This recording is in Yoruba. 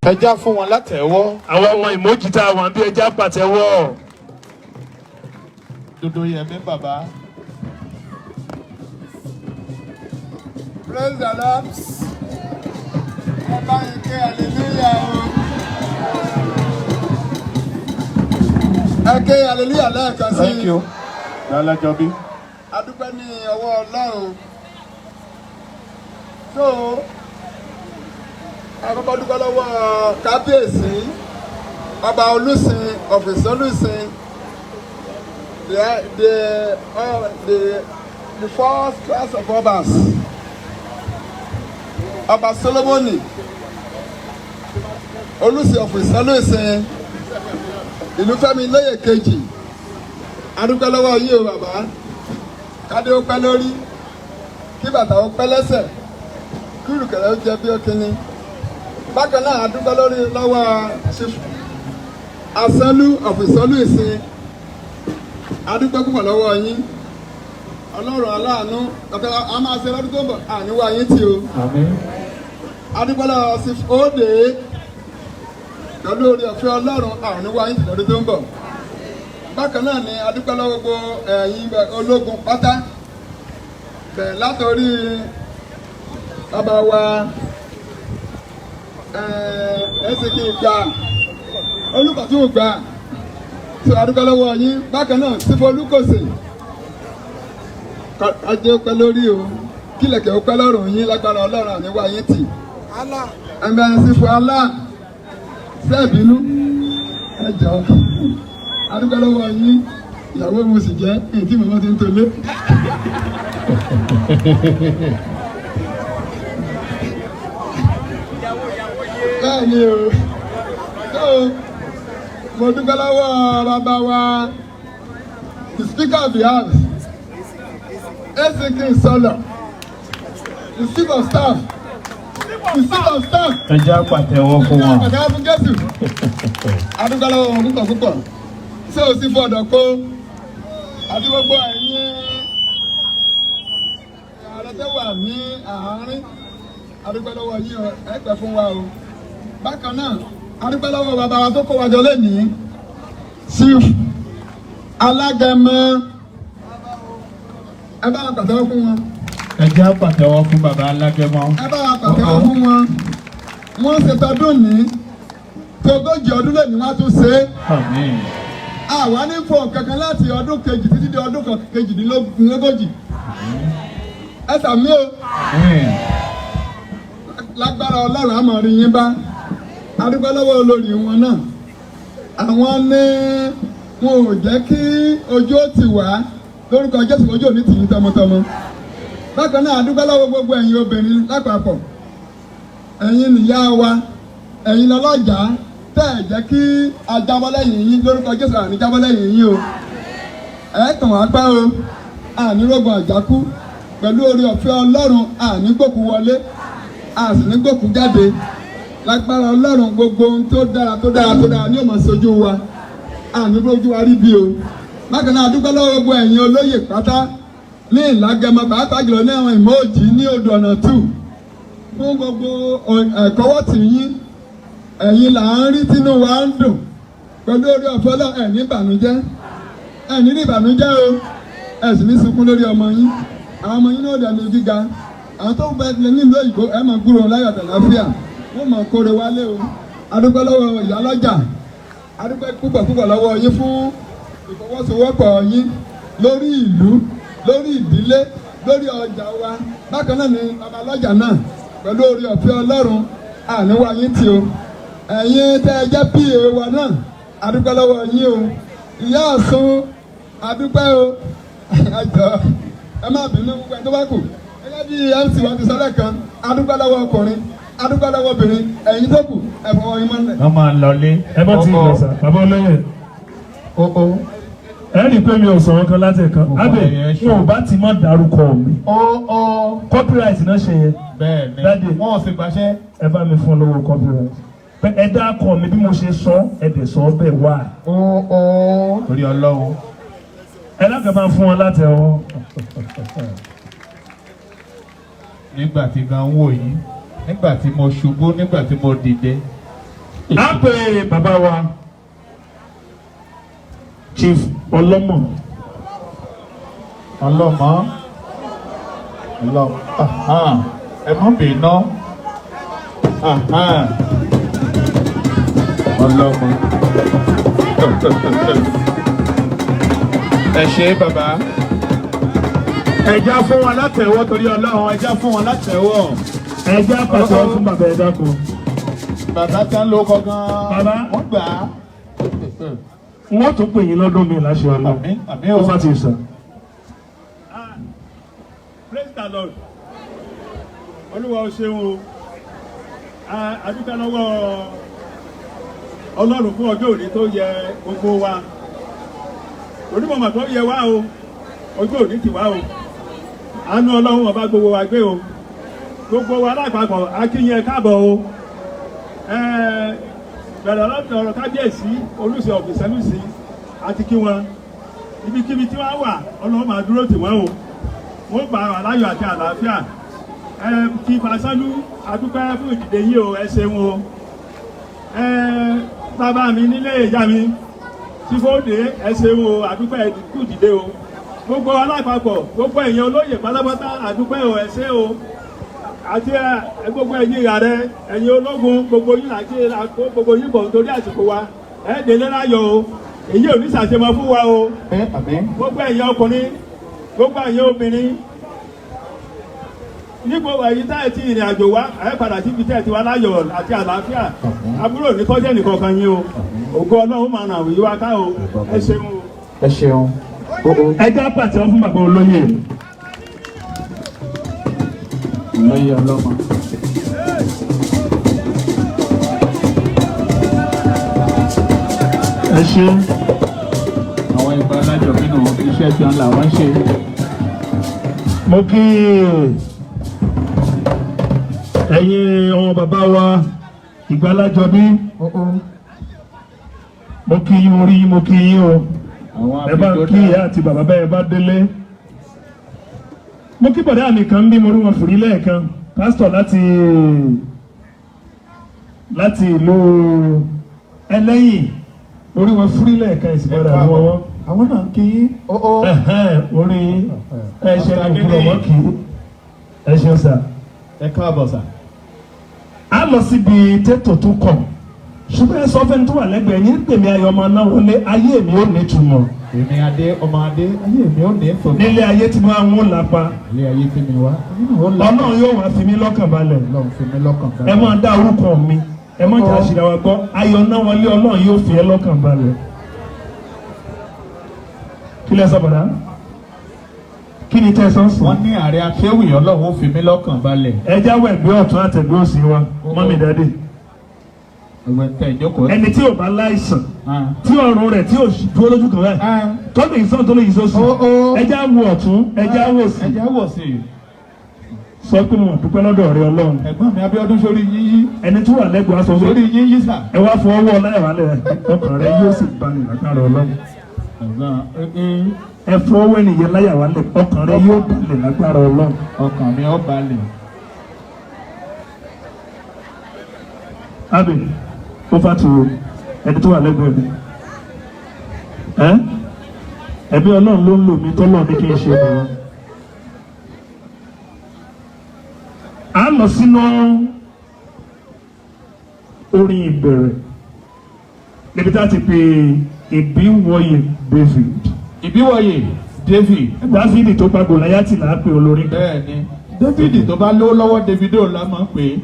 Ẹja fún wọn látẹ̀wọ́. Àwọn ọmọ ìmójì tá a wà bí ẹja pàtẹ́wọ́. Dodo Yẹmí bàbá. Praise the Lord. Ọba yìí ké hallelujah o. Ẹ ké hallelujah lẹ́ẹ̀kan sí. Thank you. Lálẹ́jọ́ bí. A dúpẹ́ ní ọwọ́ Ọlọ́run. So, àkọ́kọ́ dúpẹ́ lọ́wọ́ kábíyèsí ọba Olúsin of Ìsánlùsìn, the first class of obas, ọba Solomoni Olúsin of Ìsánlùsìn, ìlú Fẹ́mi lóyè kejì. A dúpẹ́ lọ́wọ́ yín o bàbá, kádé ó pẹ́ lórí, kí bàtà ó pẹ́ lẹ́sẹ̀, kí ìrùkẹ̀rẹ̀ ó jẹ bí ó kíní. Bákan náà a dúpẹ́ lórí lọ́wọ́ Isanlu of Ìsánlùsìn. A dúpẹ́ púpọ̀ lọ́wọ́ yín. Ọlọ́run aláàánú a máa ṣe lọ́dún tó ń bọ̀ àníwá yín tí o. A dúpẹ́ lọ́wọ́ sí òde pẹ̀lú orí ọ̀fẹ́ Ọlọ́run àníwá yín tí lọ́dún tó ń bọ̀. Bákan náà ni a dúpẹ́ lọ́wọ́ gbogbo ẹ̀yin ológun pátá bẹ̀rẹ̀ látọrí bàbá wa ẹsẹ̀ kí n gbà olùkọ́tún ò gbà tó adúgbò lọ́wọ́ yín. Bákan náà sífọ́ olùkọ́sẹ̀ ajé ó pẹ́ lórí o, kílẹ̀kẹ̀ ó pẹ́ lọ́rùn yín lágbára Ọlọ́run àníwá yín tì. Ẹ̀mẹ́ sífọ́ alá sẹ́ẹ̀bínú ẹ̀jọ̀ adúgbò lọ́wọ́ yín. Ìyàwó mo sì jẹ́ èyí tí màmá ti ń tolé. Bẹ́ẹ̀ni o, mo dúpẹ́ lọ́wọ́ bàbá wa the speaker of the house, Isin Solo, the chief of staff, Ẹja pàtẹ́wọ́ fún wọn. Pàtẹ́wọ́ fún Jésù. A dúpẹ́ lọ́wọ́ wọn púpọ̀ púpọ̀. Ṣé o sì fọdọ̀ kó àti gbogbo ẹ̀yin ààrẹ tó wà ní àárín? A dúpẹ́ lọ́wọ́ yín o, ẹ pẹ́ fún wa o. Bákan náà, a dúpẹ́ lọ́wọ́ bàbá wa tó kó wa jọ lónìí, Chief Alagemo. Ẹ bá wa pàtẹ́wọ́ fún wọn. Ẹja pàtẹ́wọ́ fún bàbá Alagemo. Ẹ bá wa pàtẹ́wọ́ fún wọn. Wọ́n ṣe tọdún ní tí 40 ọdún lónìí wọ́n á tún ṣe é. Àmín. Àwa ní fọ kankan láti ọdún kejì títí di ọdún kejìdínlógójì. Ẹ sàmí o. Lágbára Ọlọ́run àmọ́ rí yín bá. A dúpẹ́ lọ́wọ́ olórí wọn náà. Àwọn ní wọn ò jẹ́ kí ojú ó tì wá lórúkọ Jésù, ojú òní tì yín tọmọtọmọ. Bákan náà a dúpẹ́ lọ́wọ́ gbogbo ẹ̀yin obìnrin lápapọ̀. Ẹ̀yin nìyá wa, ẹ̀yin lọ́lọ́jà tẹ́ ẹ̀ jẹ́ kí a jábọ́ lẹ́yìn yín lórúkọ Jésù, àní jábọ́ lẹ́yìn yín o. Ẹ tàn wá pẹ́ o, àní rógun àjákú pẹ̀lú orí ọ̀fẹ́ Ọlọ́run, àní gbòkú wọlé, àsì ní gbòkú jáde. Lágbára Ọlọ́run gbogbo ohun tó dára ní ó máa ṣojú wa, àní lójú wa rí bí o. Bákan náà a dúpẹ́ lọ́wọ́ gbogbo ẹ̀yin olóyè pátá ní Ìlágẹmọ, pàápàá jùlọ ní àwọn ìmọ̀ọ́jì ní odò ọ̀nà 2 fún gbogbo ẹ̀kọ́wọ́tì yín. Ẹ̀yin là ń rí tínú wa ń dùn pẹ̀lú orí ọ̀fẹ́ Ọlọ́run. Ẹ̀ ní ìbànújẹ́, ẹ̀ ní ìbànújẹ́ o, ẹ̀ sì ní sunkún lórí ọmọ yín. Àwọn ọmọ yín náà dẹ̀ ní gíga. Àwọn tó ń bẹ nílùú òyìnbó ẹ̀ máa gbúròó láyọ̀ àtàlàáfíà, wọ́n máa kóre wálé o. A dúpẹ́ lọ́wọ́ ìyálọ́jà, a dúpẹ́ púpọ̀ lọ́wọ́ yín fún ìfọwọ́sowọ́pọ̀ yín lórí ìlú, lórí ìdílé, lórí ọjà wa. Bákan náà ni bàbá lọ́jà náà pẹ̀lú orí ọ̀fẹ́ Ọlọ́run àníwá yín tí o. Ẹ̀yin tẹ́ ẹ jẹ́ PA wa náà, a dúpẹ́ lọ́wọ́ yín o. Ìyá Ọ̀ṣun, a dúpẹ́ o. Ẹjọ́ ẹ má bínú gbogbo ẹ̀ tó bá kù. Gẹ́gẹ́ bí MC wa ti sọ lẹ́ẹ̀kan, a dúpẹ́ lọ́wọ́ ọkùnrin, a dúpẹ́ lọ́wọ́ obìnrin, ẹ̀yin tó kù ẹ fọwọ́ yín mọ́lẹ̀. Wọ́n máa lọlé. Ẹ bọ́ tí ì lọ sà, bàbá olóyè. Ẹ rí i pé mi ò sọ̀rọ̀ kan láti ẹ̀kan. Abẹ́ wọn ò bá ti mọ́ dárúkọ mi. Copyright náà ṣe yẹn. Bẹ́ẹ̀ni, wọ́n ò sì gbàṣẹ́. Ẹ bá mi fún lówó copyright. Ẹ dákọ̀ mi bí mo ṣe sọ, ẹ dẹ̀ sọ bẹ́ẹ̀ wá. Torí Ọlọ́run. Ẹ lákàá máa fún wọn láti ẹ̀wọ̀n. Nígbà tí gan wò yín, nígbà tí mo ṣubú, nígbà tí mo dìde, á pè bàbá wa Chief Ọlọ́mọ. Ọlọ́mọ. Ẹ mọ̀ bínú. Ọlọ́mọ. Ẹ ṣé bàbá. Ẹja fún wọn látẹ̀wọ́ torí Ọlọ́run, ẹja fún wọn látẹ̀wọ́. Ẹja pàṣẹ fún bàbá ẹ̀dá kan. Bàbá tán ló kọ gan. Bàbá wọ́n gbà á. Wọ́n tún pè yín lọ́dún mi láṣẹ Ọlọ́run. Àmín o. Ó fà ti sọ. Praise the Lord. Olúwa ó ṣeun o. Adúpẹ́ lọ́wọ́ Ọlọ́run fún ọjọ́ òní tó yẹ gbogbo wa. Onímọ̀mọ̀ tó yẹ wá o. Ọjọ́ òní ti wá o. Àánú Ọlọ́run ọba gbogbo wa gbé o. Gbogbo wa lápapọ̀ akínyẹ káàbọ̀ o. Bẹ̀rẹ̀ lọ́dọ̀ ọ̀rọ̀ kábíyèsí olùsí ọ̀fìsẹ́lùsí àti kí wọn. Ibikíbi tí wọ́n wà Ọlọ́run máa dúró tì wọ́n o. Wọ́n gba aláyọ̀ àti àlàáfíà. Kí Isanlu adúpẹ́ fún ìdìde yìí o, ẹ ṣeun o. Bàbá mi nílé ìyá mi tí fóde ẹ ṣeun o, adúpẹ́ kú ìdìde o. Gbogbo alápapọ̀ gbogbo ẹ̀yin olóyè pátápátá adúpẹ́ o, ẹ ṣé o. Àti gbogbo ẹ̀yin ààrẹ ẹ̀yin ológun gbogbo yín àti gbogbo yín bọ̀ nítorí àsìkò wa ẹ délé láyọ̀ o. Èyí ò ní ṣàṣemọ fún wa o. Gbogbo ẹ̀yin ọkùnrin gbogbo ẹ̀yin obìnrin ní gbogbo ẹ̀yin táyà tí ìrìn àjò wa ẹ padà síbi tẹ́ ẹ ti wá láyọ̀ àti àlàáfíà àbúrò ní kọ́jẹ́ nìkan kan yín o. Ògo Ọlọ́run máa ràn wí wá ká o. Ẹ ṣeun o. Ẹ ṣeun. Ẹja pàṣẹ fún bàbá olóyè. Olóyè Ọlọ́mọ. Ẹ ṣe. Àwọn ìgbà alájọ nínú iṣẹ́ tí wọ́n là wọ́n ṣe. Mo kí ẹ̀yin ọmọ bàbá wa Ìgbàlájọ bí. Mo kí yín orí mo kí yín o. Ẹ bá kí ìyá àti bàbá bẹ́ẹ̀ bá délé. Mo kí bọ̀dá mi kan bí mo rí wọn fòrí lẹ́ẹ̀kan pásítọ̀ láti ìlú Ẹlẹ́yìn orí wọn fúrí lẹ́ẹ̀kan ìsìnkú àwọn àwọn náà kí orí ẹ̀ṣẹ̀ ìgbìmọ̀ wọn kì í ẹ̀ṣẹ̀ sà. ẹ káàbọ̀ sà. A lọ síbi tètò tó kàn ṣùgbọ́n ẹ sọ fẹ́ni tó wà lẹ́gbẹ̀ẹ́ yín pèmí ayọ̀ ọmọ náà wọlé ayé mi ò ní túmọ̀. Èmi adé ọmọ adé ayé mi ò ní fòmọ́. Nílé ayé tí wọ́n á ń lápá. Ilé ayé tí mi wá. Ọlọ́run yóò wá fi mí lọ́kàn balẹ̀. Ọlọ́run fi mí lọ́kàn balẹ̀. Ẹ máa dá orúkọ mi ẹ má jà ṣìlá wa gbọ́ ayọ̀ náà wọlé Ọlọ́run yóò fi ẹ lọ́kàn balẹ̀. Kí lẹ sọ bọ̀dá? Kí ni tẹ́ ẹ sọ sùn? Wọ́n ní ààrẹ akéwì Ọlọ́run ó fi mí lọ́kàn balẹ̀. Ẹ jáwọ́ ẹ̀gbẹ́ ọ̀tún àtẹ̀gbẹ́ òsì wa mọ́mí dádì. Ẹgbẹ́ tẹ ìjókòó. Ẹni tí ò bá láìsàn tí ọrùn rẹ̀ tí ò dúró lójú kan báyìí tó lè sọ tó lè yí sọ́sù ẹ já wo ọ̀tún ẹ já wo sí. Ẹ já wò sí. Sọ pé mo dúpẹ́ lọ́dọ̀ rẹ Ọlọ́run. Ẹ̀gbọ́n mi Abíọ́dún sórí yíyí. Ẹni tó wà lẹ́gbọ̀ọ́ aṣọ Sórí yíyí sà. ẹ wá fọ ọwọ́ ọláyàwálẹ̀ ọkàn rẹ yóò sì balẹ̀ lágbára Ọlọ́run. Ẹ fọ ọwọ́ ènìyàn láyàwálẹ̀ ọkàn rẹ yóò balẹ̀ lágbára Ọlọ́run. Ọkàn mi ó balẹ̀. Abi ó fà tù ẹni tó wà lẹ́gbẹ̀ẹ́ mi. Ẹbí Ọlọ́run ló ń lò mí tọ́lọ́ ní kí n ṣe nìyẹn. A lọ sínú orin ìbẹ̀rẹ̀ níbi tá a ti pè ìbíwọ̀yè David. Ìbíwọ̀yè David. Dáfídì tó pa Gòláyátì là á pè olórin. Bẹ́ẹ̀ni David tó bá lówó lọ́wọ́ Davido la máa ń pè é.